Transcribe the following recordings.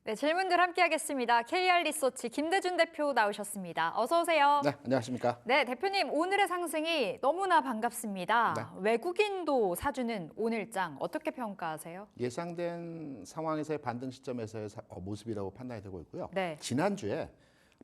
네, 질문들 함께하겠습니다. KR 리서치 김대준 대표 나오셨습니다. 어서 오세요. 네, 안녕하십니까. 네, 대표님 오늘의 상승이 너무나 반갑습니다. 네. 외국인도 사주는 오늘장 어떻게 평가하세요? 예상된 상황에서의 반등 시점에서의 모습이라고 판단이 되고 있고요. 네. 지난주에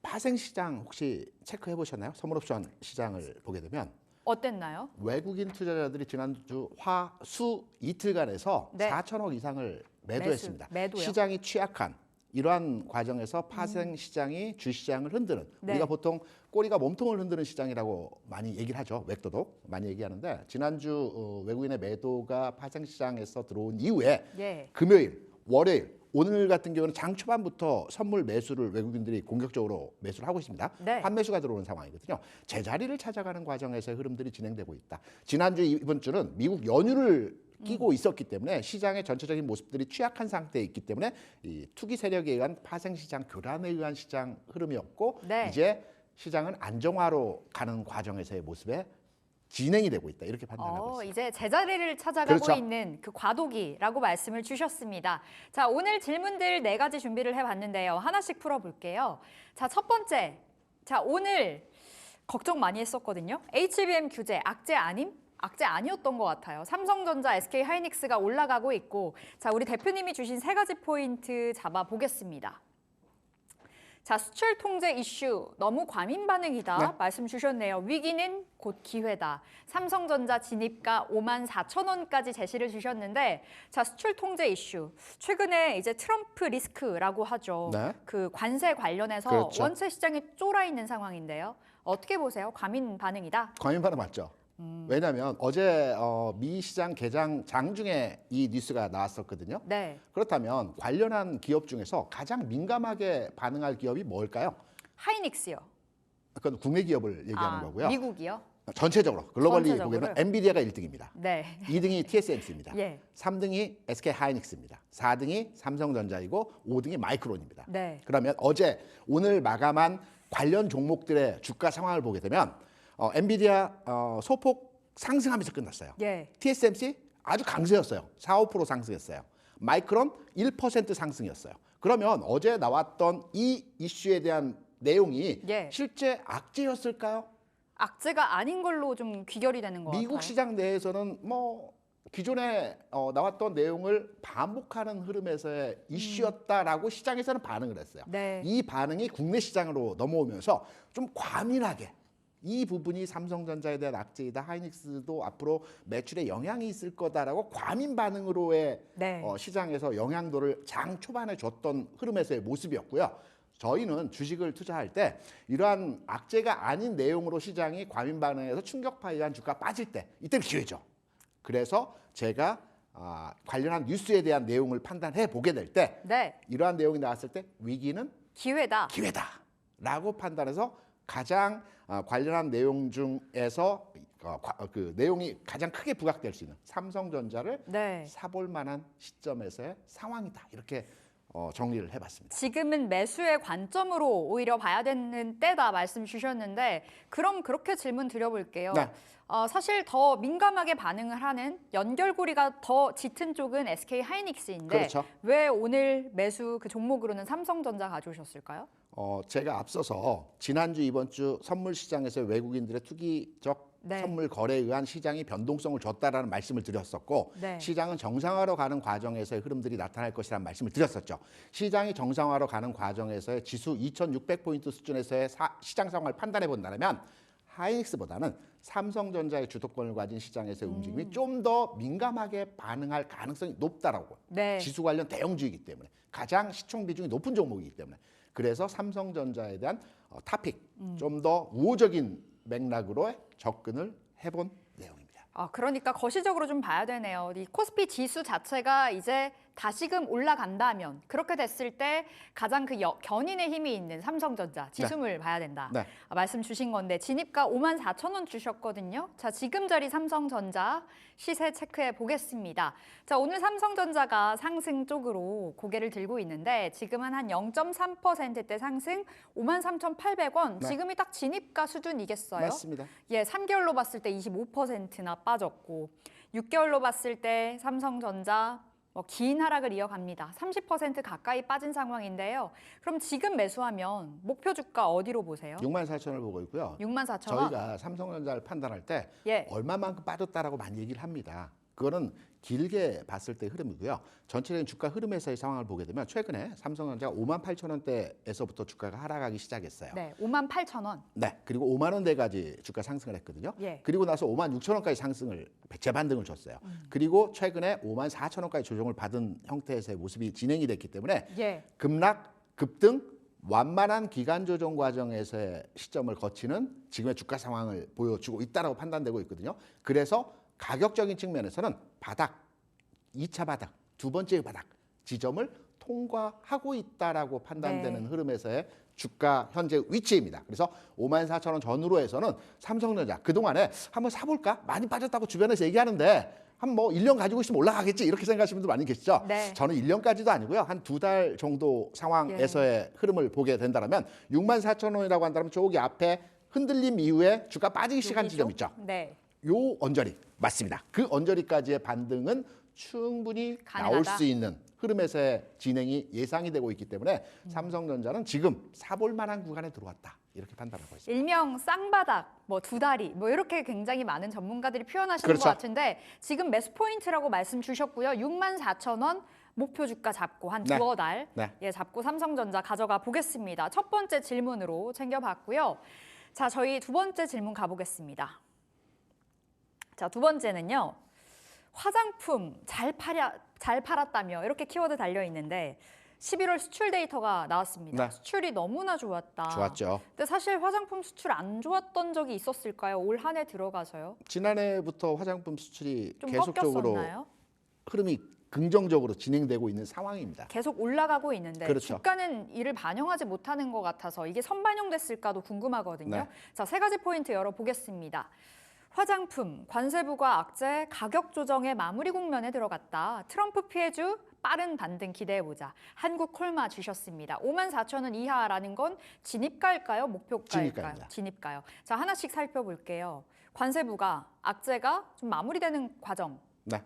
파생 시장 혹시 체크해 보셨나요? 선물옵션 시장을 보게 되면 어땠나요? 외국인 투자자들이 지난주 화, 수 이틀간에서 네. 4천억 이상을 매도했습니다. 매도요? 시장이 취약한 이러한 과정에서 파생 시장이 주시장을 흔드는 네. 우리가 보통 꼬리가 몸통을 흔드는 시장이라고 많이 얘기를 하죠. 맥도도 많이 얘기하는데 지난주 외국인의 매도가 파생 시장에서 들어온 이후에 예. 금요일, 월요일, 오늘 같은 경우는 장 초반부터 선물 매수를 외국인들이 공격적으로 매수를 하고 있습니다. 네. 환매수가 들어오는 상황이거든요. 제자리를 찾아가는 과정에서의 흐름들이 진행되고 있다. 지난주 이번 주는 미국 연휴를 끼고 있었기 때문에 시장의 전체적인 모습들이 취약한 상태에 있기 때문에 이 투기 세력에 의한 파생 시장 교란에 의한 시장 흐름이었고 네. 이제 시장은 안정화로 가는 과정에서의 모습에 진행이 되고 있다. 이렇게 판단하고 있습니다. 이제 제자리를 찾아가고 그렇죠. 있는 그 과도기라고 말씀을 주셨습니다. 자, 오늘 질문들 4가지 준비를 해봤는데요. 하나씩 풀어볼게요. 자, 첫 번째. 자, 오늘 걱정 많이 했었거든요. HBM 규제 악재 아님? 악재 아니었던 것 같아요. 삼성전자, SK하이닉스가 올라가고 있고, 자, 우리 대표님이 주신 3가지 포인트 잡아보겠습니다. 자, 수출 통제 이슈 너무 과민 반응이다 네. 말씀 주셨네요. 위기는 곧 기회다. 삼성전자 진입가 54,000원까지 제시를 주셨는데, 자, 수출 통제 이슈 최근에 이제 트럼프 리스크라고 하죠. 네. 그 관세 관련해서 그렇죠. 원세 시장이 쫄아 있는 상황인데요. 어떻게 보세요? 과민 반응이다. 과민 반응 맞죠? 왜냐하면 어제 미 시장 개장 장 중에 이 뉴스가 나왔었거든요. 네. 그렇다면 관련한 기업 중에서 가장 민감하게 반응할 기업이 뭘까요? 하이닉스요. 그건 국내 기업을 얘기하는 거고요. 미국이요? 전체적으로 글로벌리 전체적으로요? 보게는 엔비디아가 1등입니다. 네. 2등이 TSMC입니다. 예. 3등이 SK하이닉스입니다. 4등이 삼성전자이고 5등이 마이크론입니다. 네. 그러면 오늘 마감한 관련 종목들의 주가 상황을 보게 되면 엔비디아 소폭 상승하면서 끝났어요. 예. TSMC 아주 강세였어요. 4~5% 상승했어요. 마이크론 1% 상승이었어요. 그러면 어제 나왔던 이 이슈에 대한 내용이 예. 실제 악재였을까요? 악재가 아닌 걸로 좀 귀결이 되는 것 미국 같아요. 시장 내에서는 뭐 기존에 나왔던 내용을 반복하는 흐름에서의 이슈였다라고 시장에서는 반응을 했어요. 네. 이 반응이 국내 시장으로 넘어오면서 좀 과민하게 이 부분이 삼성전자에 대한 악재이다. 하이닉스도 앞으로 매출에 영향이 있을 거다라고 과민 반응으로의 네. 시장에서 영향도를 장 초반에 줬던 흐름에서의 모습이었고요. 저희는 주식을 투자할 때 이러한 악재가 아닌 내용으로 시장이 과민 반응해서 충격파에 의한 주가 빠질 때 이때는 기회죠. 그래서 제가 관련한 뉴스에 대한 내용을 판단해 보게 될 때 네. 이러한 내용이 나왔을 때 위기는 기회다. 기회다라고 판단해서 가장 관련한 내용 중에서 그 내용이 가장 크게 부각될 수 있는 삼성전자를 네. 사볼 만한 시점에서의 상황이다. 이렇게 정리를 해봤습니다. 지금은 매수의 관점으로 오히려 봐야 되는 때다 말씀 주셨는데 그럼 그렇게 질문 드려볼게요. 네. 사실 더 민감하게 반응을 하는 연결고리가 더 짙은 쪽은 SK하이닉스인데 그렇죠. 왜 오늘 매수 그 종목으로는 삼성전자 가져오셨을까요? 제가 앞서서 지난주 이번 주 선물 시장에서 외국인들의 투기적 네. 선물 거래에 의한 시장이 변동성을 줬다라는 말씀을 드렸었고 네. 시장은 정상화로 가는 과정에서의 흐름들이 나타날 것이라는 말씀을 드렸었죠. 시장이 정상화로 가는 과정에서의 지수 2,600포인트 수준에서의 시장 상황을 판단해 본다면 하이닉스보다는 삼성전자의 주도권을 가진 시장에서의 움직임이 좀 더 민감하게 반응할 가능성이 높다라고. 네. 지수 관련 대형주이기 때문에 가장 시총 비중이 높은 종목이기 때문에 그래서 삼성전자에 대한 타픽 좀 더 우호적인 맥락으로 접근을 해본 내용입니다. 그러니까 거시적으로 좀 봐야 되네요. 이 코스피 지수 자체가 이제 다시금 올라간다면 그렇게 됐을 때 가장 그 견인의 힘이 있는 삼성전자 지수를 봐야 된다. 네. 말씀 주신 건데 진입가 54,000원 주셨거든요. 자, 지금 자리 삼성전자 시세 체크해 보겠습니다. 자, 오늘 삼성전자가 상승 쪽으로 고개를 들고 있는데 지금은 한 0.3%대 상승 53,800원. 네. 지금이 딱 진입가 수준이겠어요? 맞습니다. 예, 3개월로 봤을 때 25%나 빠졌고 6개월로 봤을 때 삼성전자 긴 하락을 이어갑니다. 30% 가까이 빠진 상황인데요. 그럼 지금 매수하면 목표 주가 어디로 보세요? 64,000원을 보고 있고요. 64,000원? 저희가 삼성전자를 판단할 때 예. 얼마만큼 빠졌다라고 많이 얘기를 합니다. 그거는 길게 봤을 때 흐름이고요. 전체적인 주가 흐름에서의 상황을 보게 되면 최근에 삼성전자가 58,000원대에서부터 주가가 하락하기 시작했어요. 네, 58,000원. 네, 그리고 5만 원대까지 주가 상승을 했거든요. 예. 그리고 나서 56,000원까지 상승을 재반등을 줬어요. 그리고 최근에 54,000원까지 조정을 받은 형태에서의 모습이 진행이 됐기 때문에 예. 급락, 급등, 완만한 기간 조정 과정에서의 시점을 거치는 지금의 주가 상황을 보여주고 있다라고 판단되고 있거든요. 그래서 가격적인 측면에서는 바닥, 2차 바닥, 두 번째 바닥 지점을 통과하고 있다라고 판단되는 네. 흐름에서의 주가 현재 위치입니다. 그래서 54,000원 전후로 해서는 삼성전자 그동안에 한번 사볼까? 많이 빠졌다고 주변에서 얘기하는데 한 뭐 1년 가지고 있으면 올라가겠지 이렇게 생각하시는 분들 많이 계시죠? 네. 저는 1년까지도 아니고요. 한 2달 정도 상황에서의 흐름을 보게 된다면 64,000원이라고 한다면 저기 앞에 흔들림 이후에 주가 빠지기 시작한 여기죠? 지점 있죠? 네. 요 언저리 맞습니다. 그 언저리까지의 반등은 충분히 가능하다. 나올 수 있는 흐름에서의 진행이 예상이 되고 있기 때문에 삼성전자는 지금 사볼 만한 구간에 들어왔다. 이렇게 판단하고 있습니다. 일명 쌍바닥, 두 다리, 이렇게 굉장히 많은 전문가들이 표현하시는 그렇죠. 것 같은데 지금 매수 포인트라고 말씀 주셨고요. 64,000원 목표 주가 잡고 한 네. 두어 달 네. 잡고 삼성전자 가져가 보겠습니다. 첫 번째 질문으로 챙겨봤고요. 자, 저희 두 번째 질문 가보겠습니다. 자, 두 번째는요. 화장품 잘 팔았다며 이렇게 키워드 달려 있는데 11월 수출 데이터가 나왔습니다. 네. 수출이 너무나 좋았다. 좋았죠. 근데 사실 화장품 수출 안 좋았던 적이 있었을까요? 올 한 해 들어가서요? 지난해부터 화장품 수출이 좀 계속적으로 꺾였었나요? 흐름이 긍정적으로 진행되고 있는 상황입니다. 계속 올라가고 있는데 그렇죠. 주가는 이를 반영하지 못하는 것 같아서 이게 선반영됐을까도 궁금하거든요. 네. 자, 세 가지 포인트 열어보겠습니다. 화장품, 관세부과 악재, 가격 조정의 마무리 국면에 들어갔다. 트럼프 피해주 빠른 반등 기대해보자. 한국 콜마 주셨습니다. 54,000원 이하라는 건 진입가일까요? 목표가일까요? 진입가입니다. 진입가요. 자, 하나씩 살펴볼게요. 관세부가 악재가 좀 마무리되는 과정. 네.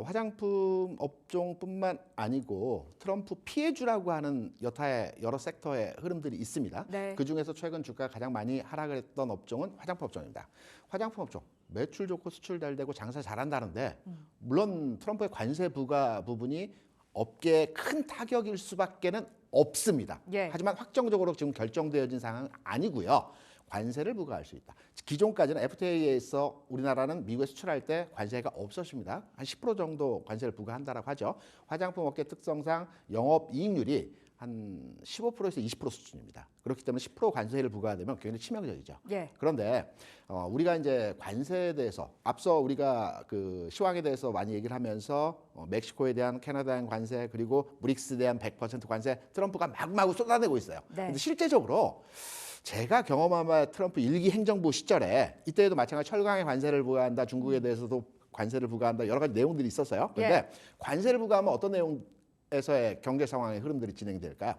화장품 업종뿐만 아니고 트럼프 피해주라고 하는 여타의 여러 섹터의 흐름들이 있습니다. 네. 그중에서 최근 주가가 가장 많이 하락을 했던 업종은 화장품 업종입니다. 화장품 업종 매출 좋고 수출 잘 되고 장사 잘한다는데 물론 트럼프의 관세 부과 부분이 업계에 큰 타격일 수밖에는 없습니다. 예. 하지만 확정적으로 지금 결정되어진 상황은 아니고요. 관세를 부과할 수 있다. 기존까지는 FTA에서 우리나라는 미국에 수출할 때 관세가 없었습니다. 한 10% 정도 관세를 부과한다라고 하죠. 화장품 업계 특성상 영업이익률이 한 15%에서 20% 수준입니다. 그렇기 때문에 10% 관세를 부과되면 굉장히 치명적이죠. 예. 그런데 우리가 이제 관세에 대해서 앞서 우리가 그 시황에 대해서 많이 얘기를 하면서 멕시코에 대한 캐나다에 대한 관세 그리고 브릭스에 대한 100% 관세 트럼프가 마구마구 쏟아내고 있어요. 네. 그런데 실제적으로 제가 경험한 바 트럼프 일기 행정부 시절에 이때에도 마찬가지 철강에 관세를 부과한다. 중국에 대해서도 관세를 부과한다. 여러 가지 내용들이 있었어요. 그런데 예. 관세를 부과하면 어떤 내용에서의 경제 상황의 흐름들이 진행될까요?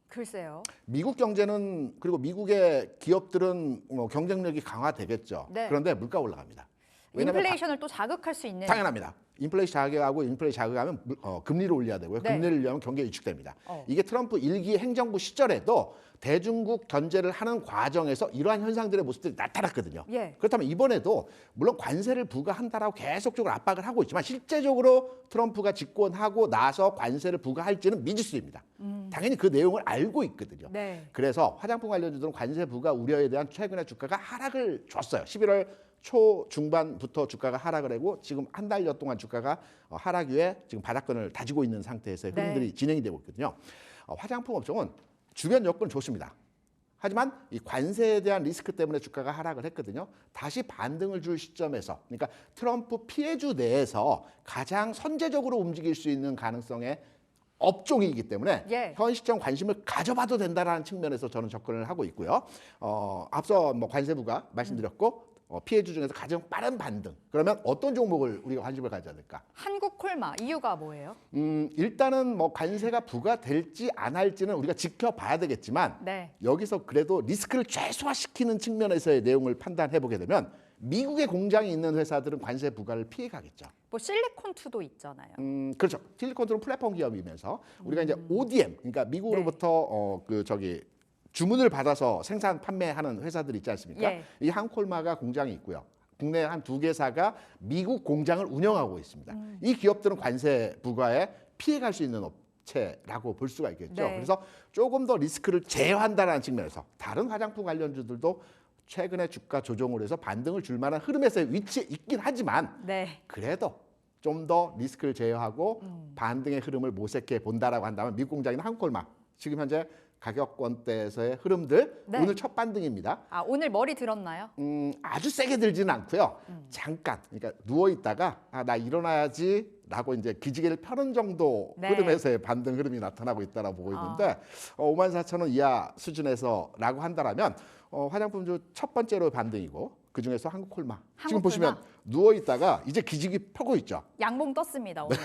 글쎄요. 미국 경제는 그리고 미국의 기업들은 경쟁력이 강화되겠죠. 네. 그런데 물가 올라갑니다. 왜냐하면 인플레이션을 또 자극할 수 있는. 당연합니다. 인플레이션 자극하고 인플레이션 자극하면 금리를 올려야 되고요. 네. 금리를 올리면 경기가 위축됩니다. 어. 이게 트럼프 일기 행정부 시절에도 대중국 견제를 하는 과정에서 이러한 현상들의 모습들이 나타났거든요. 예. 그렇다면 이번에도 물론 관세를 부과한다라고 계속적으로 압박을 하고 있지만 실제적으로 트럼프가 집권하고 나서 관세를 부과할지는 미지수입니다. 당연히 그 내용을 알고 있거든요. 네. 그래서 화장품 관련주들은 관세 부과 우려에 대한 최근의 주가가 하락을 줬어요. 11월 초 중반부터 주가가 하락을 하고 지금 한 달여 동안 주가가 하락 위에 지금 바닥권을 다지고 있는 상태에서 네. 흐름들이 진행이 되고 있거든요. 화장품 업종은 주변 여건 좋습니다. 하지만 이 관세에 대한 리스크 때문에 주가가 하락을 했거든요. 다시 반등을 줄 시점에서 그러니까 트럼프 피해주 내에서 가장 선제적으로 움직일 수 있는 가능성의 업종이기 때문에 예. 현 시점 관심을 가져봐도 된다라는 측면에서 저는 접근을 하고 있고요. 앞서 관세부가 말씀드렸고 피해주 중에서 가장 빠른 반등. 그러면 어떤 종목을 우리가 관심을 가져야 될까? 한국 콜마 이유가 뭐예요? 일단은 관세가 부과될지 안 할지는 우리가 지켜봐야 되겠지만 네. 여기서 그래도 리스크를 최소화시키는 측면에서의 내용을 판단해 보게 되면 미국의 공장이 있는 회사들은 관세 부과를 피해 가겠죠. 뭐 실리콘2도 있잖아요. 그렇죠. 틸리콘트는 플랫폼 기업이면서 우리가 이제 ODM, 그러니까 미국으로부터 주문을 받아서 생산 판매하는 회사들 있지 않습니까? 예. 이 한콜마가 공장이 있고요. 국내 한 2개사가 미국 공장을 운영하고 있습니다. 이 기업들은 관세 부과에 피해갈 수 있는 업체라고 볼 수가 있겠죠. 네. 그래서 조금 더 리스크를 제어한다는 측면에서 다른 화장품 관련주들도 최근에 주가 조정을 해서 반등을 줄 만한 흐름에서의 위치에 있긴 하지만 네. 그래도 좀 더 리스크를 제어하고 반등의 흐름을 모색해 본다라고 한다면 미국 공장인 한콜마 지금 현재 가격권대에서의 흐름들 네. 오늘 첫 반등입니다. 아, 오늘 머리 들었나요? 아주 세게 들지는 않고요. 잠깐 그러니까 누워 있다가 나 일어나야지라고 이제 기지개를 펴는 정도 네. 흐름에서의 반등 흐름이 나타나고 있다라고 보고 있는데 54,000원 이하 수준에서라고 한다라면 화장품주 첫 번째로 반등이고 그 중에서 한국콜마 지금 한국콜마. 보시면 누워 있다가 이제 기지개 펴고 있죠. 양봉 떴습니다, 오늘.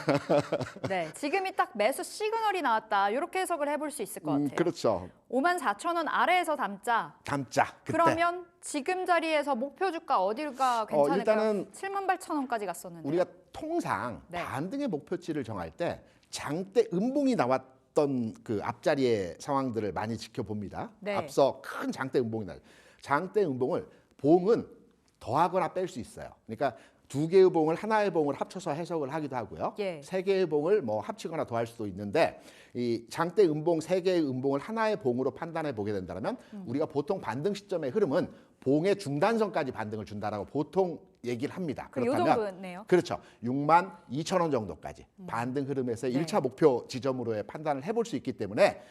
네, 지금이 딱 매수 시그널이 나왔다. 이렇게 해석을 해볼 수 있을 것 같아요. 그렇죠. 54,000원 아래에서 담자. 담자. 그때. 그러면 지금 자리에서 목표 주가 어디가 괜찮을까요? 일단은 78,000원까지 갔었는데. 우리가 통상 네. 반등의 목표치를 정할 때 장대 음봉이 나왔던 그 앞자리의 상황들을 많이 지켜봅니다. 네. 앞서 큰 장대 음봉이 나. 장대 음봉을 봉은 더하거나 뺄 수 있어요. 그러니까 두 개의 봉을 하나의 봉을 합쳐서 해석을 하기도 하고요. 예. 세 개의 봉을 뭐 합치거나 더할 수도 있는데 이 장대 음봉 세 개의 음봉을 하나의 봉으로 판단해 보게 된다면 우리가 보통 반등 시점의 흐름은 봉의 중단선까지 반등을 준다라고 보통 얘기를 합니다. 요 정도네요. 그렇죠. 62,000원 정도까지 반등 흐름에서 네. 1차 목표 지점으로의 판단을 해볼 수 있기 때문에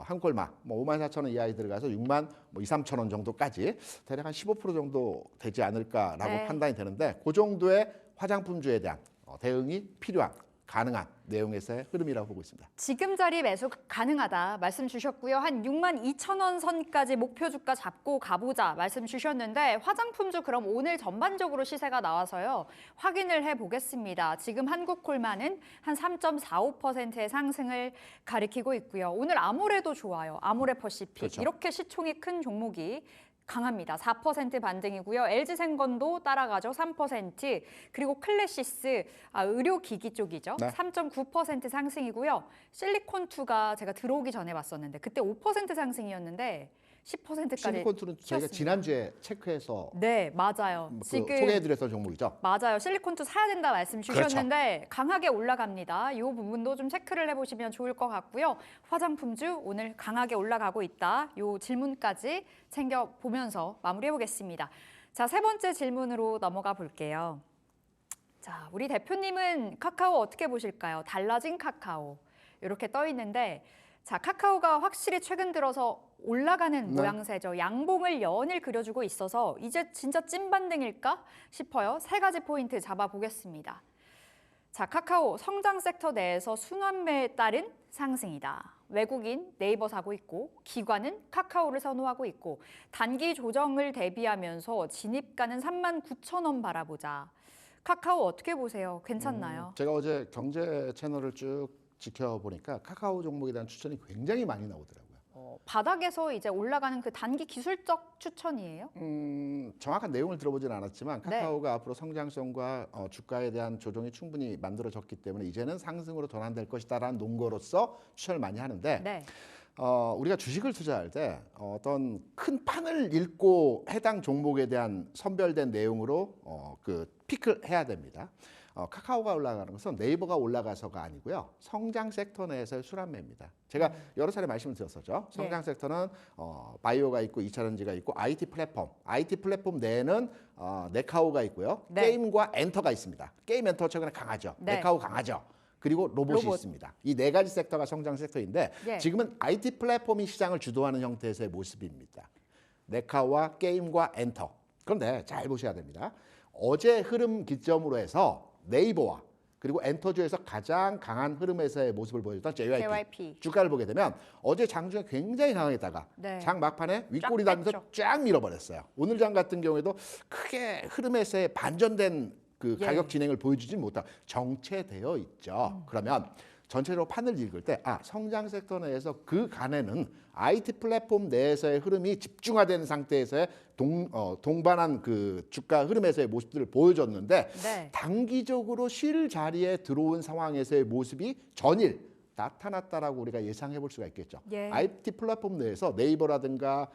한콜마 54,000원 이하에 들어가서 62,300원 정도까지 대략 한 15% 정도 되지 않을까라고 네. 판단이 되는데 그 정도의 화장품주에 대한 대응이 필요한 가능한 내용에서의 흐름이라고 보고 있습니다. 지금 자리 매수 가능하다 말씀 주셨고요. 한 62,000원 선까지 목표 주가 잡고 가보자 말씀 주셨는데 화장품주 그럼 오늘 전반적으로 시세가 나와서요. 확인을 해보겠습니다. 지금 한국콜마는 한 3.45%의 상승을 가리키고 있고요. 오늘 아모레도 좋아요. 아모레퍼시픽. 그렇죠. 이렇게 시총이 큰 종목이 강합니다. 4% 반등이고요. LG생건도 따라가죠. 3%. 그리고 클래시스 의료기기 쪽이죠. 네. 3.9% 상승이고요. 실리콘2가 제가 들어오기 전에 봤었는데 그때 5% 상승이었는데 10%까지 실리콘투는 저희가 지난주에 체크해서 네, 맞아요. 지금 소개해드렸던 종목이죠. 맞아요. 실리콘2 사야 된다 말씀 주셨는데 강하게 올라갑니다. 이 부분도 좀 체크를 해보시면 좋을 것 같고요. 화장품주 오늘 강하게 올라가고 있다. 이 질문까지 챙겨보면서 마무리해보겠습니다. 자, 세 번째 질문으로 넘어가 볼게요. 자, 우리 대표님은 카카오 어떻게 보실까요? 달라진 카카오 이렇게 떠 있는데 자, 카카오가 확실히 최근 들어서 올라가는 네. 모양새죠. 양봉을 연일 그려주고 있어서 이제 진짜 찐반등일까 싶어요. 세 가지 포인트 잡아보겠습니다. 자, 카카오 성장 섹터 내에서 순환매에 따른 상승이다. 외국인 네이버 사고 있고 기관은 카카오를 선호하고 있고 단기 조정을 대비하면서 진입가는 39,000원 바라보자. 카카오 어떻게 보세요? 괜찮나요? 제가 어제 경제 채널을 쭉 지켜보니까 카카오 종목에 대한 추천이 굉장히 많이 나오더라고요. 바닥에서 이제 올라가는 그 단기 기술적 추천이에요? 정확한 내용을 들어보진 않았지만 카카오가 앞으로 성장성과 주가에 대한 조정이 충분히 만들어졌기 때문에 이제는 상승으로 전환될 것이다라는 논거로서 추천을 많이 하는데 네. 우리가 주식을 투자할 때 어떤 큰 판을 읽고 해당 종목에 대한 선별된 내용으로 픽을 해야 됩니다. 카카오가 올라가는 것은 네이버가 올라가서가 아니고요. 성장 섹터 내에서의 순환매입니다. 제가 여러 차례 말씀을 드렸었죠. 성장 섹터는 바이오가 있고 2차전지가 있고 IT 플랫폼 내에는 네카오가 있고요. 네. 게임과 엔터가 있습니다. 게임 엔터 최근에 강하죠. 네. 네카오 강하죠. 그리고 로봇이 로봇. 있습니다. 이 네 가지 섹터가 성장 섹터인데 예. 지금은 IT 플랫폼이 시장을 주도하는 형태에서의 모습입니다. 네카오와 게임과 엔터. 그런데 잘 보셔야 됩니다. 어제 흐름 기점으로 해서 네이버와 그리고 엔터주에서 가장 강한 흐름에서의 모습을 보여줬던 JYP 주가를 보게 되면 어제 장중에 굉장히 강했다가 네. 장 막판에 윗골이 쫙 닿으면서 뺐죠. 쫙 밀어버렸어요. 오늘 장 같은 경우에도 크게 흐름에서의 반전된 그 예. 가격 진행을 보여주지 못하고 정체되어 있죠. 그러면 전체적으로 판을 읽을 때 성장 섹터 내에서 그 간에는 IT 플랫폼 내에서의 흐름이 집중화된 상태에서의 동반한 그 주가 흐름에서의 모습들을 보여줬는데 네. 단기적으로 쉴 자리에 들어온 상황에서의 모습이 전일 나타났다라고 우리가 예상해 볼 수가 있겠죠. 예. IT 플랫폼 내에서 네이버라든가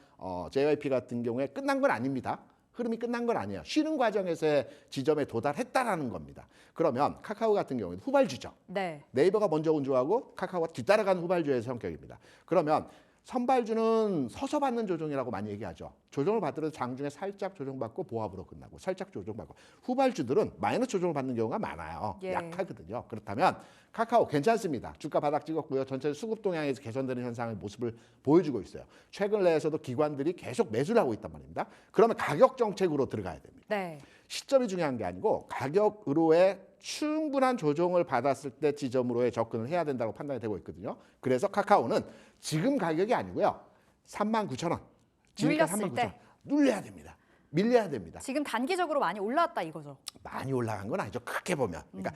JYP 같은 경우에 끝난 건 아닙니다. 흐름이 끝난 건 아니에요. 쉬는 과정에서의 지점에 도달했다라는 겁니다. 그러면 카카오 같은 경우는 후발주죠. 네. 네이버가 먼저 운주하고 카카오가 뒤따라가는 후발주의 성격입니다. 그러면 선발주는 서서 받는 조정이라고 많이 얘기하죠. 조정을 받더라도 장중에 살짝 조정받고 보합으로 끝나고 살짝 조정받고 후발주들은 마이너스 조정을 받는 경우가 많아요. 예. 약하거든요. 그렇다면 카카오 괜찮습니다. 주가 바닥 찍었고요. 전체 수급 동향에서 개선되는 현상의 모습을 보여주고 있어요. 최근 내에서도 기관들이 계속 매수를 하고 있단 말입니다. 그러면 가격 정책으로 들어가야 됩니다. 네. 시점이 중요한 게 아니고 가격으로의 충분한 조정을 받았을 때 지점으로의 접근을 해야 된다고 판단이 되고 있거든요. 그래서 카카오는 지금 가격이 아니고요. 39,000원. 지금까지 눌렸을 39,000원. 때. 눌려야 됩니다. 밀려야 됩니다. 지금 단기적으로 많이 올라왔다 이거죠. 많이 올라간 건 아니죠. 크게 보면. 그러니까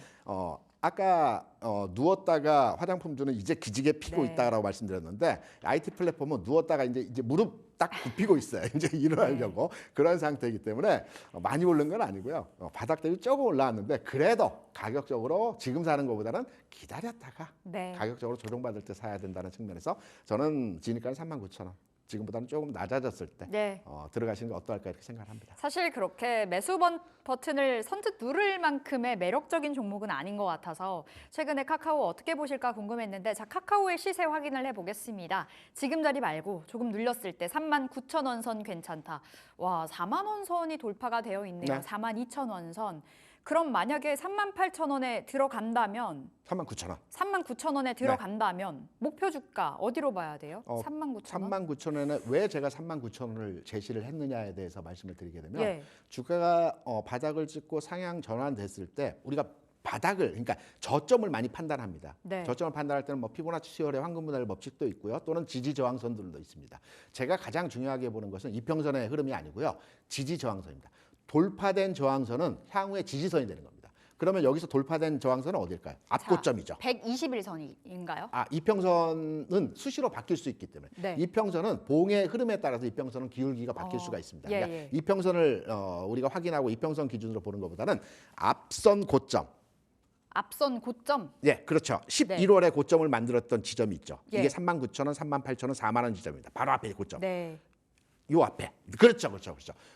아까 누웠다가 화장품주는 이제 기지개 피고 네. 있다라고 말씀드렸는데 IT 플랫폼은 누웠다가 이제 무릎 딱 굽히고 있어요. 이제 일어나려고 그런 상태이기 때문에 많이 오른 건 아니고요. 바닥 대비 조금 올라왔는데 그래도 가격적으로 지금 사는 것보다는 기다렸다가 네. 가격적으로 조정받을 때 사야 된다는 측면에서 저는 지금까지 39,000원. 지금보다는 조금 낮아졌을 때 네. 들어가시는 게 어떨까 이렇게 생각을 합니다. 사실 그렇게 매수 버튼을 선뜻 누를 만큼의 매력적인 종목은 아닌 것 같아서 최근에 카카오 어떻게 보실까 궁금했는데 자 카카오의 시세 확인을 해보겠습니다. 지금 자리 말고 조금 눌렸을 때 39,000원 선 괜찮다. 와 4만 원 선이 돌파가 되어 있네요. 네. 42,000원 선. 그럼 만약에 38,000원에 들어간다면 39,000원. 39,000원에 들어간다면 목표 주가 어디로 봐야 돼요? 39,000원? 39,000원에 왜 제가 39,000원을 제시를 했느냐에 대해서 말씀을 드리게 되면 예. 주가가 바닥을 찍고 상향 전환됐을 때 우리가 바닥을 그러니까 저점을 많이 판단합니다. 네. 저점을 판단할 때는 뭐 피보나치 수열의 황금 분할 법칙도 있고요. 또는 지지 저항선들도 있습니다. 제가 가장 중요하게 보는 것은 이평선의 흐름이 아니고요. 지지 저항선입니다. 돌파된 저항선은 향후의 지지선이 되는 겁니다. 그러면 여기서 돌파된 저항선은 어딜까요? 앞고점이죠. 121선인가요? 이평선은 수시로 바뀔 수 있기 때문에 네. 이평선은 봉의 흐름에 따라서 이평선은 기울기가 바뀔 수가 있습니다. 예, 그러니까 예. 이평선을 우리가 확인하고 이평선 기준으로 보는 것보다는 앞선 고점. 앞선 고점. 예, 그렇죠. 11월에 고점을 만들었던 지점이 있죠. 예. 이게 39,000원, 38,000원, 4만 원 지점입니다. 바로 앞에 고점. 네. 요 앞에. 그렇죠.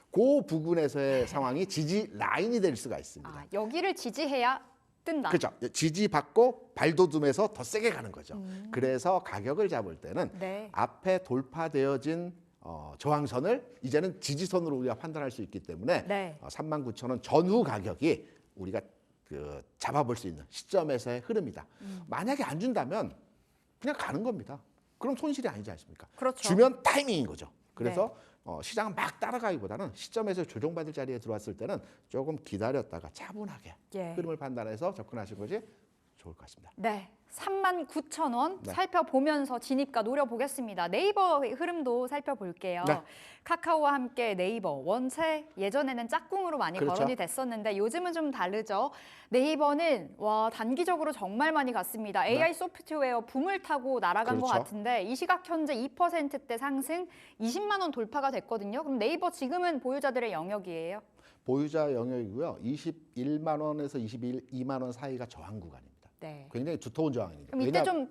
그 부분에서의 상황이 지지 라인이 될 수가 있습니다. 여기를 지지해야 뜬다. 그렇죠. 지지받고 발돋움해서 더 세게 가는 거죠. 그래서 가격을 잡을 때는 네. 앞에 돌파되어진 저항선을 이제는 지지선으로 우리가 판단할 수 있기 때문에 네. 39,000원 전후 가격이 우리가 잡아볼 수 있는 시점에서의 흐름이다. 만약에 안 준다면 그냥 가는 겁니다. 그럼 손실이 아니지 않습니까? 그렇죠. 주면 타이밍인 거죠. 그래서 시장은 막 따라가기보다는 시점에서 조정받을 자리에 들어왔을 때는 조금 기다렸다가 차분하게 예. 흐름을 판단해서 접근하시는 것이 좋을 것 같습니다. 네. 39,000원 네. 살펴보면서 진입가 노려보겠습니다. 네이버 흐름도 살펴볼게요. 네. 카카오와 함께 네이버 원체 예전에는 짝꿍으로 많이 그렇죠. 거론이 됐었는데 요즘은 좀 다르죠. 네이버는 와 단기적으로 정말 많이 갔습니다. AI 소프트웨어 붐을 타고 날아간 것 그렇죠. 같은데 이 시각 현재 2%대 상승 20만 원 돌파가 됐거든요. 그럼 네이버 지금은 보유자들의 영역이에요? 보유자 영역이고요. 21만 원에서 22만 원 사이가 저항 구간입니다. 네. 굉장히 두터운 저항입니다. 그럼 이때 좀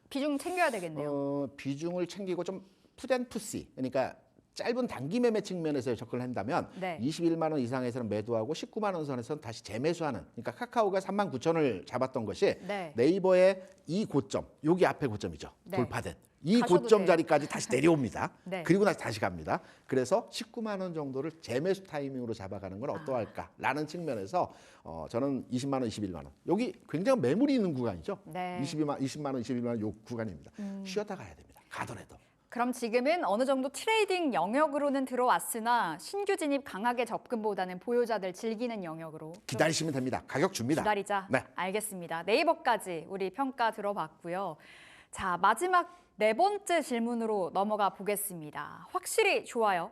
비중 챙겨야 되겠네요. 비중을 챙기고 좀 푸젠푸시 그러니까 짧은 단기 매매 측면에서 접근을 한다면 네. 21만 원 이상에서는 매도하고 19만 원 선에서는 다시 재매수하는 그러니까 카카오가 39,000원을 잡았던 것이 네. 네이버의 이 고점 여기 앞에 고점이죠. 네. 돌파된 이 가셔도 고점 돼요. 자리까지 다시 내려옵니다. 네. 그리고 다시 갑니다. 그래서 19만 원 정도를 재매수 타이밍으로 잡아가는 건 어떠할까라는 측면에서 저는 20만 원, 21만 원 여기 굉장히 매물이 있는 구간이죠. 네. 20만 원, 21만 원 요 구간입니다. 쉬었다 가야 됩니다. 가더라도. 그럼 지금은 어느 정도 트레이딩 영역으로는 들어왔으나 신규 진입 강하게 접근보다는 보유자들 즐기는 영역으로 좀 기다리시면 됩니다. 가격 줍니다. 기다리자. 네. 알겠습니다. 네이버까지 우리 평가 들어봤고요. 자, 마지막 네 번째 질문으로 넘어가 보겠습니다. 확실히 좋아요.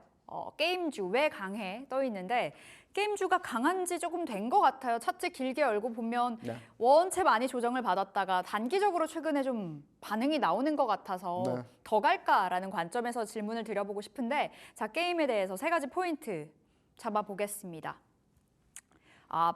게임주 왜 강해 떠 있는데 게임주가 강한 지 조금 된 것 같아요. 차트 길게 열고 보면 네. 원체 많이 조정을 받았다가 단기적으로 최근에 좀 반응이 나오는 것 같아서 네. 더 갈까라는 관점에서 질문을 드려보고 싶은데 자, 게임에 대해서 3가지 포인트 잡아보겠습니다.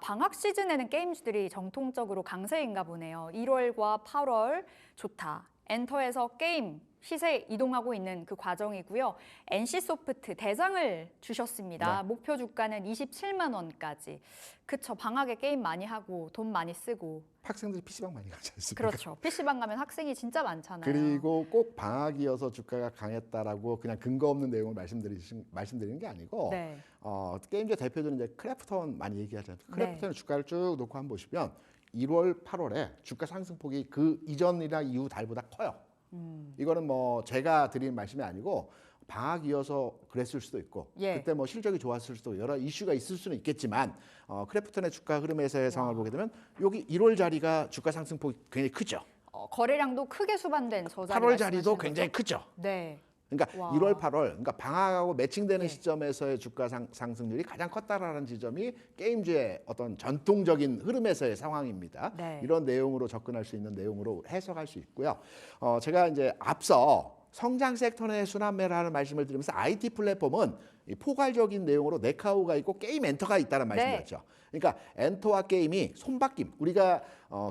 방학 시즌에는 게임주들이 정통적으로 강세인가 보네요. 1월과 8월 좋다. 엔터에서 게임 시세 이동하고 있는 그 과정이고요. NC소프트 대상을 주셨습니다. 네. 목표 주가는 27만 원까지. 그쵸, 방학에 게임 많이 하고 돈 많이 쓰고. 학생들이 PC방 많이 가지 않습니까? 그렇죠. PC방 가면 학생이 진짜 많잖아요. 그리고 꼭 방학이어서 주가가 강했다라고 그냥 근거 없는 내용을 말씀드리는 게 아니고 네. 게임즈 대표들은 이제 크래프톤 많이 얘기하잖아요. 네. 크래프톤의 주가를 쭉 놓고 한번 보시면 1월, 8월에 주가 상승폭이 그 이전이나 이후 달보다 커요. 이거는 뭐 제가 드리는 말씀이 아니고 방학이어서 그랬을 수도 있고 예. 그때 뭐 실적이 좋았을 수도 여러 이슈가 있을 수는 있겠지만 크래프톤의 주가 흐름에서의 상황을 보게 되면 여기 1월 자리가 주가 상승폭이 굉장히 크죠. 거래량도 크게 수반된 저자리 8월 자리도 말씀하시는 굉장히 거죠? 크죠. 네. 그러니까 와. 1월, 8월, 그러니까 방학하고 매칭되는 예. 시점에서의 주가 상승률이 가장 컸다라는 지점이 게임주의 어떤 전통적인 흐름에서의 상황입니다. 네. 이런 내용으로 접근할 수 있는 내용으로 해석할 수 있고요. 제가 이제 앞서 성장 섹터 내 순환매라는 말씀을 드리면서 IT 플랫폼은 이 포괄적인 내용으로 네카우가 있고 게임 엔터가 있다는 네. 말씀이었죠. 그러니까 엔터와 게임이 손바뀜. 우리가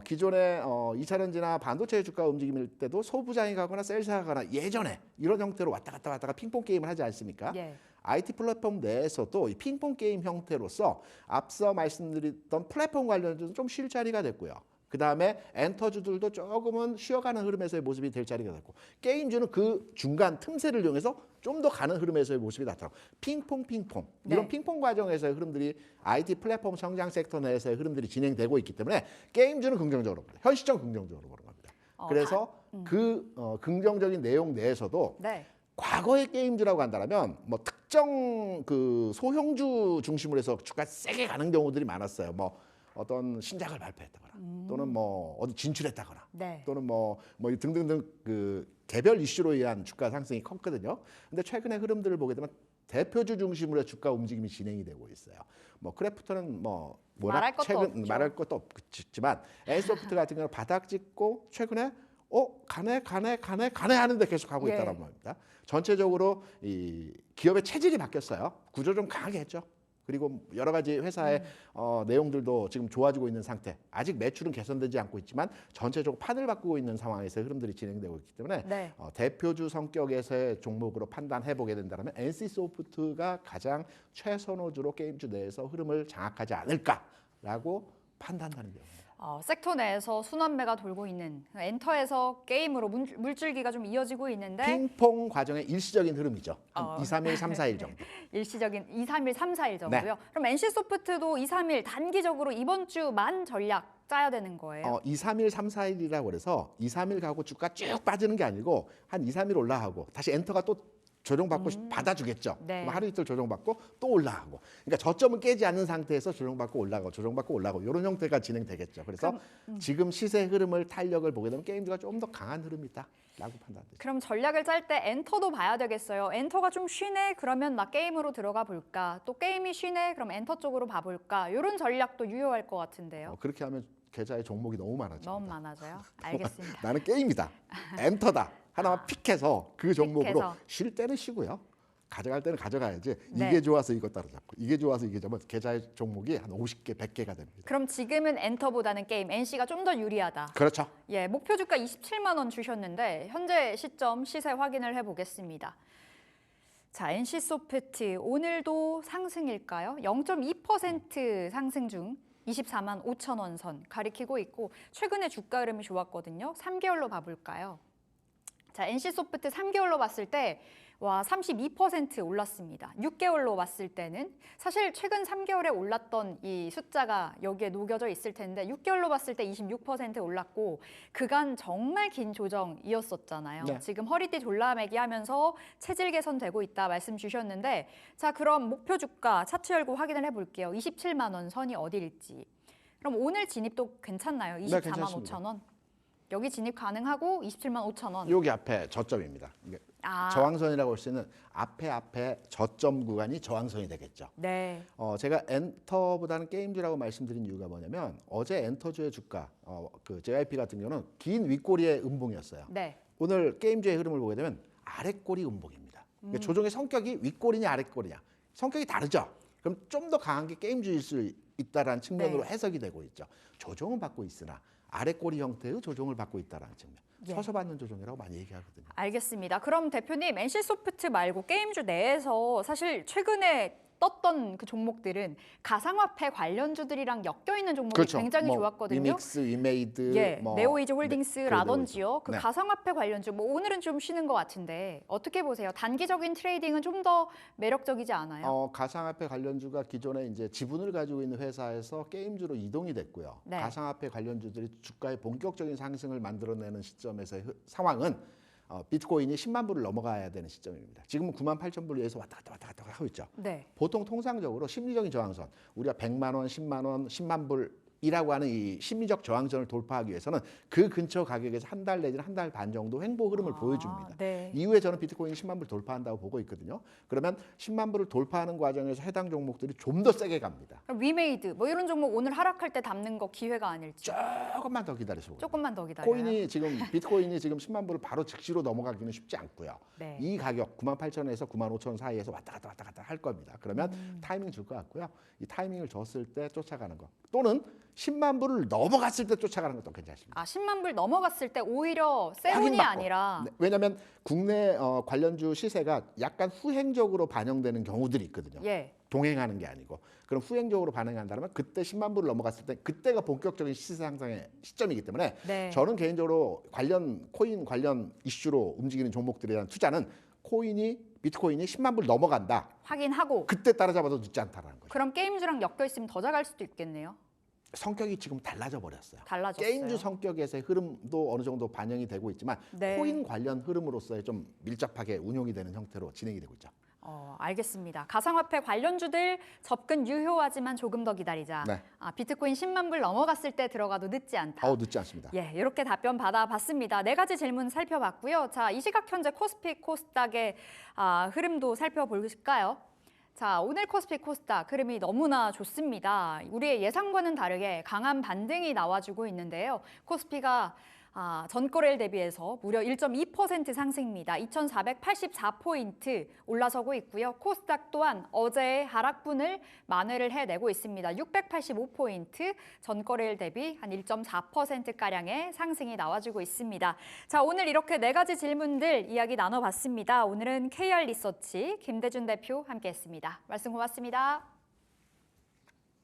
기존에 2차 전지나 반도체 주가 움직임일 때도 소부장이 가거나 셀사가 가거나 예전에 이런 형태로 왔다 갔다 핑퐁 게임을 하지 않습니까? 예. IT 플랫폼 내에서도 이 핑퐁 게임 형태로서 앞서 말씀드렸던 플랫폼 관련주는 좀 쉴 자리가 됐고요. 그 다음에 엔터주들도 조금은 쉬어가는 흐름에서의 모습이 될 자리가 됐고 게임주는 그 중간 틈새를 이용해서 좀 더 가는 흐름에서의 모습이 나타나고 핑퐁 이런 네. 핑퐁 과정에서의 흐름들이 IT 플랫폼 성장 섹터 내에서의 흐름들이 진행되고 있기 때문에 게임주는 긍정적으로 봅니다. 현 시점 긍정적으로 보는 겁니다. 그래서 긍정적인 내용 내에서도 네. 과거의 게임주라고 한다면 뭐 특정 그 소형주 중심으로 해서 주가 세게 가는 경우들이 많았어요. 뭐 어떤 신작을 발표했다거나 또는 뭐 어디 진출했다거나 네. 또는 뭐 등등등 그 개별 이슈로 의한 주가 상승이 컸거든요. 근데 최근의 흐름들을 보게 되면 대표주 중심으로 해서 주가 움직임이 진행이 되고 있어요. 뭐 크래프톤은 뭐 말할 것도 없죠. 말할 것도 없지만 엔소프트 같은 경우는 바닥 찍고 최근에 가네 하는데 계속 가고 예. 있다는 겁니다. 전체적으로 이 기업의 체질이 바뀌었어요. 구조 좀 강하게 했죠. 그리고 여러 가지 회사의 내용들도 지금 좋아지고 있는 상태. 아직 매출은 개선되지 않고 있지만 전체적으로 판을 바꾸고 있는 상황에서 흐름들이 진행되고 있기 때문에 네. 대표주 성격에서의 종목으로 판단해 보게 된다면 NC소프트가 가장 최선호주로 게임주 내에서 흐름을 장악하지 않을까라고 판단하는 거예요. 섹터 내에서 순환매가 돌고 있는 엔터에서 게임으로 물줄기가 좀 이어지고 있는데 핑퐁 과정의 일시적인 흐름이죠. 한 2, 3일, 3, 4일 정도. 일시적인 2, 3일, 3, 4일 정도요. 네. 그럼 NC소프트도 2, 3일 단기적으로 이번 주만 전략 짜야 되는 거예요? 2, 3일, 3, 4일이라고 그래서 2, 3일 가고 주가 쭉 빠지는 게 아니고 한 2, 3일 올라가고 다시 엔터가 또 조정받고 받아주겠죠. 네. 그럼 하루 이틀 조정받고 또 올라가고. 그러니까 저점을 깨지 않는 상태에서 조정받고 올라가고 이런 형태가 진행되겠죠. 그래서 지금 시세 흐름을 탄력을 보게 되면 게임주가 좀 더 강한 흐름이 있다라고 판단되죠. 그럼 전략을 짤 때 엔터도 봐야 되겠어요. 엔터가 좀 쉬네? 그러면 나 게임으로 들어가 볼까? 또 게임이 쉬네? 그럼 엔터 쪽으로 봐볼까? 이런 전략도 유효할 것 같은데요. 그렇게 하면 계좌에 종목이 너무 많아집니다. 너무 많아져요? 알겠습니다. 나는 게임이다. 엔터다. 하나만 픽해서 그 종목으로 픽해서. 쉴 때는 쉬고요. 가져갈 때는 가져가야지. 네. 이게 좋아서 이거 따라잡고 이게 좋아서 이게 잡으면 계좌의 종목이 한 50개, 100개가 됩니다. 그럼 지금은 엔터보다는 게임, NC가 좀 더 유리하다. 그렇죠. 예, 목표 주가 27만 원 주셨는데 현재 시점 시세 확인을 해보겠습니다. 자, NC소프트 오늘도 상승일까요? 0.2% 상승 중 24만 5천 원 선 가리키고 있고 최근에 주가 흐름이 좋았거든요. 3개월로 봐볼까요? 자, NC소프트 3개월로 봤을 때 와, 32% 올랐습니다. 6개월로 봤을 때는 사실 최근 3개월에 올랐던 이 숫자가 여기에 녹여져 있을 텐데 6개월로 봤을 때 26% 올랐고 그간 정말 긴 조정이었었잖아요. 네. 지금 허리띠 졸라매기 하면서 체질 개선되고 있다 말씀 주셨는데 자, 그럼 목표 주가 차트 열고 확인을 해볼게요. 27만 원 선이 어디일지. 그럼 오늘 진입도 괜찮나요? 24만 괜찮습니다. 5천 원. 여기 진입 가능하고 27만 5천 원. 여기 앞에 저점입니다. 이게 아, 저항선이라고 할 수 있는 앞에 저점 구간이 저항선이 되겠죠. 네. 제가 엔터보다는 게임주라고 말씀드린 이유가 뭐냐면 어제 엔터주의 주가 그 JYP 같은 경우는 긴 윗꼬리의 음봉이었어요. 네. 오늘 게임주의 흐름을 보게 되면 아랫꼬리 음봉입니다. 그러니까 조종의 성격이 윗꼬리냐 아랫꼬리냐 성격이 다르죠. 그럼 좀 더 강한 게 게임주일 수 있다라는 측면으로 네. 해석이 되고 있죠. 조종은 받고 있으나 아랫꼬리 형태의 조종을 받고 있다라는 측면. 예. 서서 받는 조종이라고 많이 얘기하거든요. 알겠습니다. 그럼 대표님 NC소프트 말고 게임주 내에서 사실 최근에 떴던 그 종목들은 가상화폐 관련주들이랑 엮여 있는 종목이 굉장히 좋았거든요. 위믹스, 위메이드, 예, 네오이즈 홀딩스라든지요. 그 네. 가상화폐 관련주 뭐 오늘은 좀 쉬는 것 같은데 어떻게 보세요? 단기적인 트레이딩은 좀 더 매력적이지 않아요? 가상화폐 관련주가 기존에 이제 지분을 가지고 있는 회사에서 게임주로 이동이 됐고요. 네. 가상화폐 관련주들이 주가의 본격적인 상승을 만들어내는 시점에서의 상황은 비트코인이 10만 불을 넘어가야 되는 시점입니다. 지금은 9만 8천 불에서 왔다 갔다 하고 있죠. 네. 보통 통상적으로 심리적인 저항선, 우리가 100만 원, 10만 원, 10만 불이라고 하는 이 심리적 저항선을 돌파하기 위해서는 그 근처 가격에서 한 달 내지는 한 달 반 정도 횡보 흐름을 보여줍니다. 네. 이후에 저는 비트코인이 10만 불 돌파한다고 보고 있거든요. 그러면 10만 불을 돌파하는 과정에서 해당 종목들이 좀 더 세게 갑니다. 그럼 위메이드 뭐 이런 종목 오늘 하락할 때 담는 거 기회가 아닐지 조금만 더 기다리시고. 조금만 더 기다려요. 비트코인이 지금 10만 불을 바로 즉시로 넘어가기는 쉽지 않고요. 네. 이 가격 9만 8천에서 9만 5천 사이에서 왔다 갔다 할 겁니다. 그러면 타이밍 줄 것 같고요. 이 타이밍을 줬을 때 쫓아가는 거 또는 10만 불을 넘어갔을 때 쫓아가는 것도 괜찮습니다. 아 10만 불 넘어갔을 때 오히려 세운이 확인받고. 아니라 네, 왜냐하면 국내 관련주 시세가 약간 후행적으로 반영되는 경우들이 있거든요. 예. 동행하는 게 아니고 그럼 후행적으로 반응한다면 그때 10만 불을 넘어갔을 때 그때가 본격적인 시세 상승의 시점이기 때문에 네. 저는 개인적으로 코인 관련 이슈로 움직이는 종목들에 대한 투자는 비트코인이 10만 불 넘어간다. 확인하고 그때 따라잡아도 늦지 않다라는 거죠. 그럼 게임주랑 엮여 있으면 더 잘갈 수도 있겠네요. 성격이 지금 달라져 버렸어요. 달라졌어요. 게임주 성격에서의 흐름도 어느 정도 반영이 되고 있지만 네. 코인 관련 흐름으로서의 좀 밀접하게 운용이 되는 형태로 진행이 되고 있죠. 알겠습니다. 가상화폐 관련주들 접근 유효하지만 조금 더 기다리자. 네. 비트코인 10만 불 넘어갔을 때 들어가도 늦지 않다. 늦지 않습니다. 예, 이렇게 답변 받아봤습니다. 네 가지 질문 살펴봤고요. 자, 이 시각 현재 코스피 코스닥의 흐름도 살펴볼까요? 자, 오늘 코스피 코스닥 흐름이 너무나 좋습니다. 우리의 예상과는 다르게 강한 반등이 나와주고 있는데요. 코스피가 전거래일 대비해서 무려 1.2% 상승입니다. 2,484포인트 올라서고 있고요. 코스닥 또한 어제의 하락분을 만회를 해내고 있습니다. 685포인트 전거래일 대비 한 1.4%가량의 상승이 나와주고 있습니다. 자, 오늘 이렇게 네 가지 질문들 이야기 나눠봤습니다. 오늘은 KR 리서치 김대준 대표 함께했습니다. 말씀 고맙습니다.